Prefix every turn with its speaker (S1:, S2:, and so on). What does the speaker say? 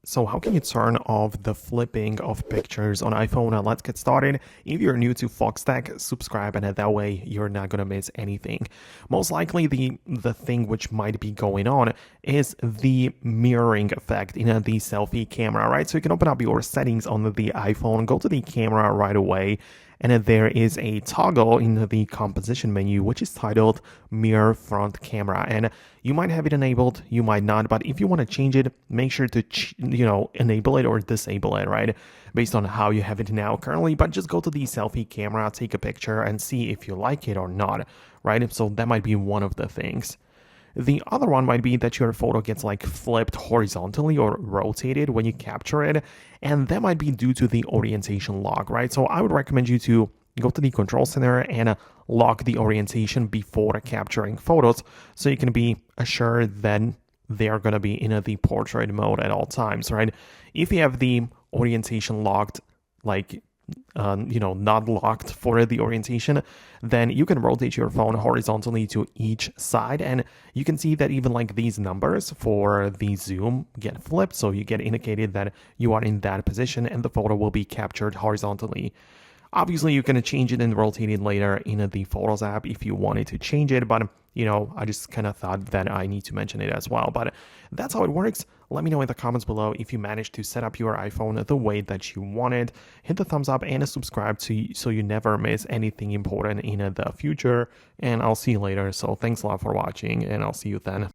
S1: So how can you turn off the flipping of pictures on iPhone? Now let's get started. If you're new to Foxtecc, subscribe, and that way you're not gonna miss anything. Most likely the thing which might be going on is the mirroring effect in the selfie camera, right? So you can open up your settings on the iPhone, go to the camera right away, and then there is a toggle in the composition menu which is titled mirror front camera, and you might have it enabled, you might not, but if you want to change it, make sure to enable it or disable it, right, based on how you have it now currently. But just go to the selfie camera, take a picture, and see if you like it or not, right? So that might be one of the things. The other one might be that your photo gets like flipped horizontally or rotated when you capture it, and that might be due to the orientation lock, right? So I would recommend you to go to the control center and lock the orientation before capturing photos so you can be assured that they are going to be in the portrait mode at all times, right? If you have the orientation locked, like not locked for the orientation, then you can rotate your phone horizontally to each side, and you can see that even like these numbers for the zoom get flipped, so you get indicated that you are in that position and the photo will be captured horizontally. Obviously, you can change it and rotate it later in the Photos app if you wanted to change it, but I just kind of thought that I need to mention it as well. But that's how it works. Let me know in the comments below if you managed to set up your iPhone the way that you wanted. Hit the thumbs up and subscribe so you never miss anything important in the future. And I'll see you later. So thanks a lot for watching, and I'll see you then.